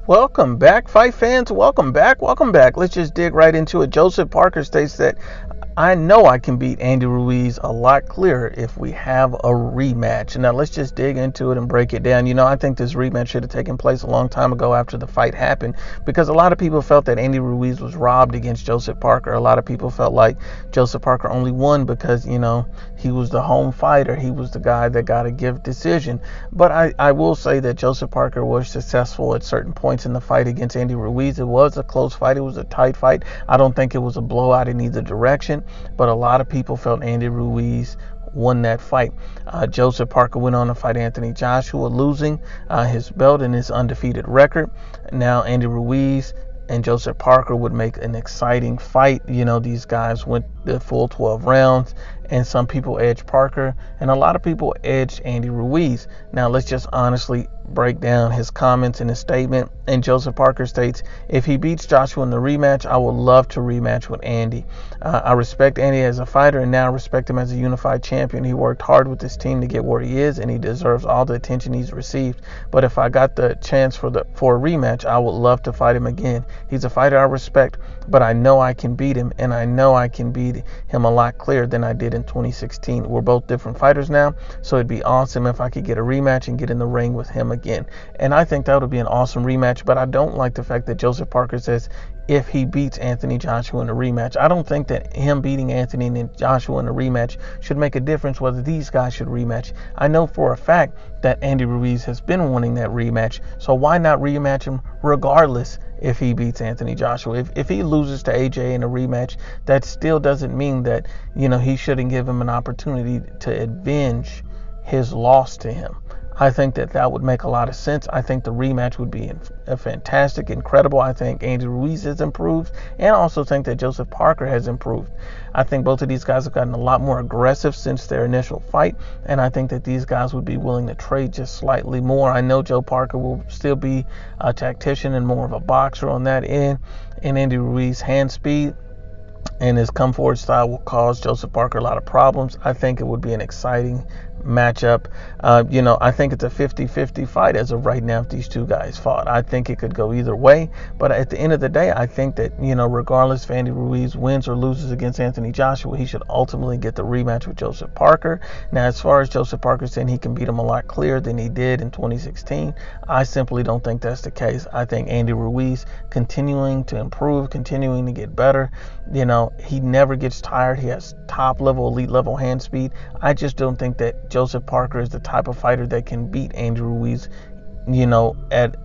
Welcome back, fight fans. Welcome back. Let's just dig right into it. Joesph Parker states that I know I can beat Andy Ruiz a lot clearer if we have a rematch. Now, let's just dig into it and break it down. I think this rematch should have taken place a long time ago after the fight happened, because a lot of people felt that Andy Ruiz was robbed against Joesph Parker. A lot of people felt like Joesph Parker only won because, he was the home fighter. He was the guy that got a gift decision. But I will say that Joesph Parker was successful at certain points in the fight against Andy Ruiz. It was a close fight. It was a tight fight. I don't think it was a blowout in either direction. But a lot of people felt Andy Ruiz won that fight. Joesph Parker went on to fight Anthony Joshua, losing his belt and his undefeated record. Now Andy Ruiz and Joesph Parker would make an exciting fight. These guys went the full 12 rounds, and some people edged Parker, and a lot of people edged Andy Ruiz. Now, let's just honestly break down his comments in his statement. And Joesph Parker states, if he beats Joshua in the rematch, I would love to rematch with Andy. I respect Andy as a fighter, and now respect him as a unified champion. He worked hard with his team to get where he is, and he deserves all the attention he's received. But if I got the chance for a rematch, I would love to fight him again. He's a fighter I respect, but I know I can beat him, and I know I can beat him a lot clearer than I did in 2016. We're both different fighters now, so it'd be awesome if I could get a rematch and get in the ring with him again. And I think that would be an awesome rematch, but I don't like the fact that Joesph Parker says if he beats Anthony Joshua in a rematch. I don't think that him beating Anthony and Joshua in a rematch should make a difference whether these guys should rematch. I know for a fact that Andy Ruiz has been wanting that rematch, so why not rematch him regardless if he beats Anthony Joshua? If he loses to AJ in a rematch, that still doesn't mean that, he shouldn't give him an opportunity to avenge his loss to him. I think that would make a lot of sense. I think the rematch would be fantastic, incredible. I think Andy Ruiz has improved, and I also think that Joesph Parker has improved. I think both of these guys have gotten a lot more aggressive since their initial fight, and I think that these guys would be willing to trade just slightly more. I know Joe Parker will still be a tactician and more of a boxer on that end, and Andy Ruiz's hand speed and his come forward style will cause Joesph Parker a lot of problems. I think it would be an exciting matchup. I think it's a 50-50 fight as of right now if these two guys fought. I think it could go either way, but at the end of the day, I think that, regardless if Andy Ruiz wins or loses against Anthony Joshua, he should ultimately get the rematch with Joesph Parker. Now, as far as Joesph Parker saying he can beat him a lot clearer than he did in 2016, I simply don't think that's the case. I think Andy Ruiz continuing to improve, continuing to get better. He never gets tired. He has top level, elite level hand speed. I just don't think that Joesph Parker is the type of fighter that can beat Andy Ruiz, at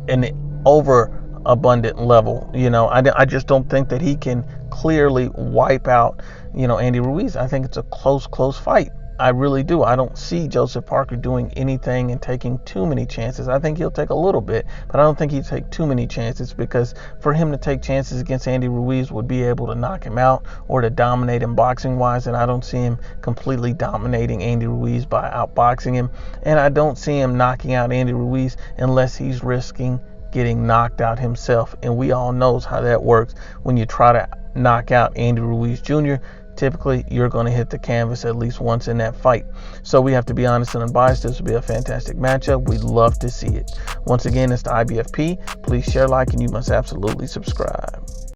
an overabundant level. I just don't think that he can clearly wipe out, Andy Ruiz. I think it's a close fight. I really do. I don't see Joesph Parker doing anything and taking too many chances. I think he'll take a little bit, but I don't think he'd take too many chances, because for him to take chances against Andy Ruiz would be able to knock him out or to dominate him boxing wise, and I don't see him completely dominating Andy Ruiz by outboxing him, and I don't see him knocking out Andy Ruiz unless he's risking getting knocked out himself, and we all knows how that works. When you try to knock out Andy Ruiz Jr., typically you're going to hit the canvas at least once in that fight. So we have to be honest and unbiased. This will be a fantastic matchup. We'd love to see it. Once again, it's the IBFP. Please share, like, and you must absolutely subscribe.